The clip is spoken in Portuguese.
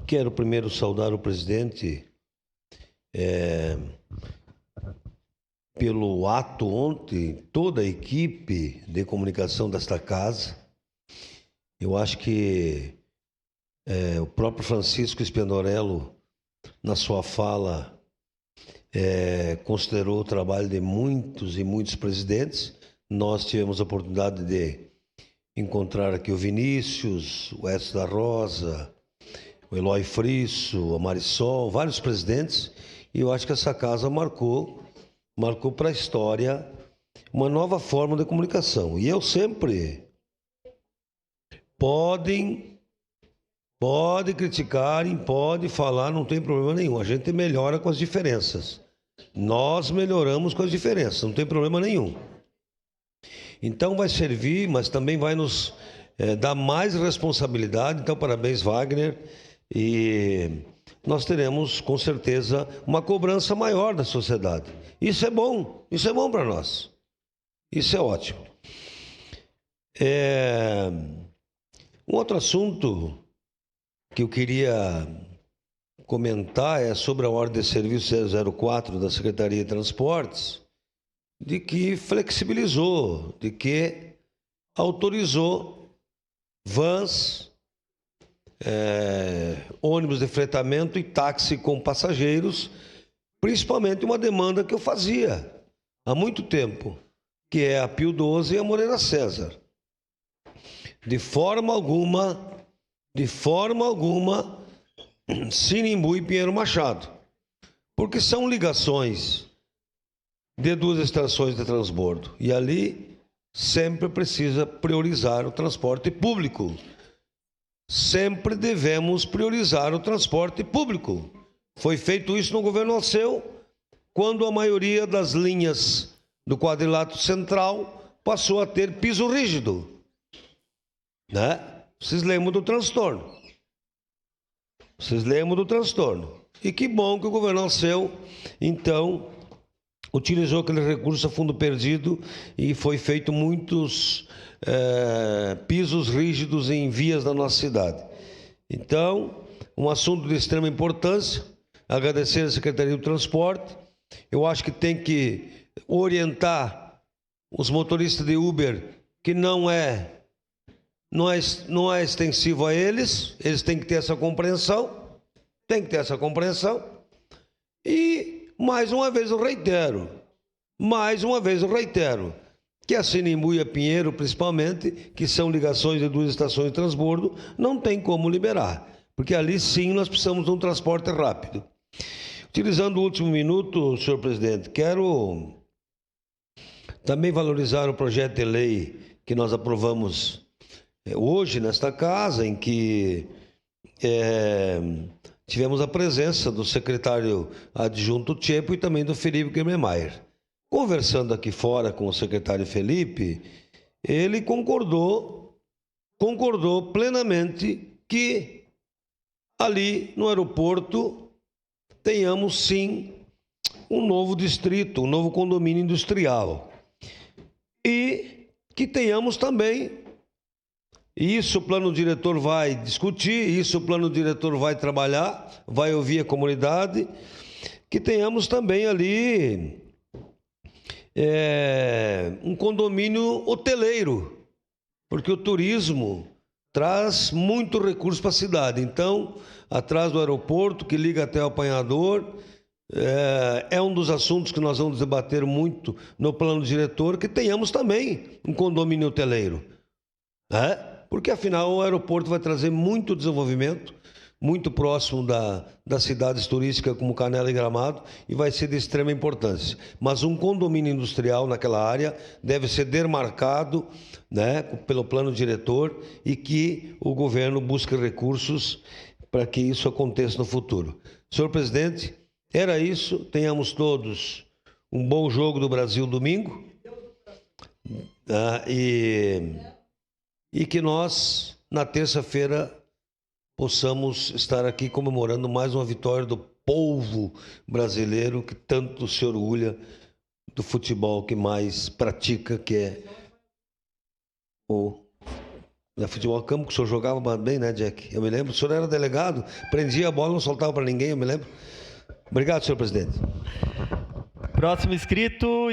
Quero primeiro saudar o presidente pelo ato ontem, toda a equipe de comunicação desta casa. Eu acho que o próprio Francisco Spendoretto, na sua fala, considerou o trabalho de muitos e muitos presidentes. Nós tivemos a oportunidade de encontrar aqui o Vinícius, o Edson da Rosa, o Eloy Frisso, a Marisol, vários presidentes, e eu acho que essa casa marcou para a história uma nova forma de comunicação. E eu sempre pode criticarem, pode falar, não tem problema nenhum. A gente melhora com as diferenças. Nós melhoramos com as diferenças, não tem problema nenhum. Então vai servir, mas também vai nos dar mais responsabilidade. Então, parabéns, Wagner. E nós teremos, com certeza, uma cobrança maior da sociedade. Isso é bom para nós. Isso é ótimo. Um outro assunto que eu queria comentar é sobre a ordem de serviço 004 da Secretaria de Transportes, de que flexibilizou, de que autorizou vans, ônibus de fretamento e táxi com passageiros, principalmente uma demanda que eu fazia há muito tempo, que é a Pio 12 e a Moreira César. De forma alguma, Sinimbu e Pinheiro Machado, porque são ligações de duas estações de transbordo, e ali sempre precisa priorizar o transporte público. Sempre devemos priorizar o transporte público. Foi feito isso no governo Alceu, quando a maioria das linhas do quadrilátero central passou a ter piso rígido, né? Vocês lembram do transtorno. E que bom que o governo Alceu, então, utilizou aquele recurso a fundo perdido e foi feito muitos pisos rígidos em vias da nossa cidade. Então, um assunto de extrema importância, agradecer à Secretaria do Transporte. Eu acho que tem que orientar os motoristas de Uber, que não é extensivo a eles têm que ter essa compreensão, e mais uma vez eu reitero, que a Sinimbu e a Pinheiro, principalmente, que são ligações de duas estações de transbordo, não tem como liberar, porque ali sim nós precisamos de um transporte rápido. Utilizando o último minuto, senhor presidente, quero também valorizar o projeto de lei que nós aprovamos hoje nesta casa, em que tivemos a presença do secretário adjunto Tchepo e também do Felipe Gemmemeyer. Conversando aqui fora com o secretário Felipe, ele concordou plenamente que ali no aeroporto tenhamos sim um novo distrito, um novo condomínio industrial, e que tenhamos também, isso o plano diretor vai discutir, isso o plano diretor vai trabalhar, vai ouvir a comunidade, que tenhamos também ali um condomínio hoteleiro, porque o turismo traz muito recurso para a cidade. Então, atrás do aeroporto, que liga até o Apanhador, é um dos assuntos que nós vamos debater muito no plano diretor, que tenhamos também um condomínio hoteleiro, porque afinal o aeroporto vai trazer muito desenvolvimento, muito próximo das cidades turísticas como Canela e Gramado, e vai ser de extrema importância. Mas um condomínio industrial naquela área deve ser demarcado, né, pelo plano diretor, e que o governo busque recursos para que isso aconteça no futuro. Senhor presidente, era isso. Tenhamos todos um bom jogo do Brasil domingo, e que nós, na terça-feira, possamos estar aqui comemorando mais uma vitória do povo brasileiro que tanto se orgulha do futebol que mais pratica, que é o Na futebol campo, que o senhor jogava bem, né, Jack? Eu me lembro. O senhor era delegado, prendia a bola, não soltava para ninguém, eu me lembro. Obrigado, senhor presidente. Próximo inscrito...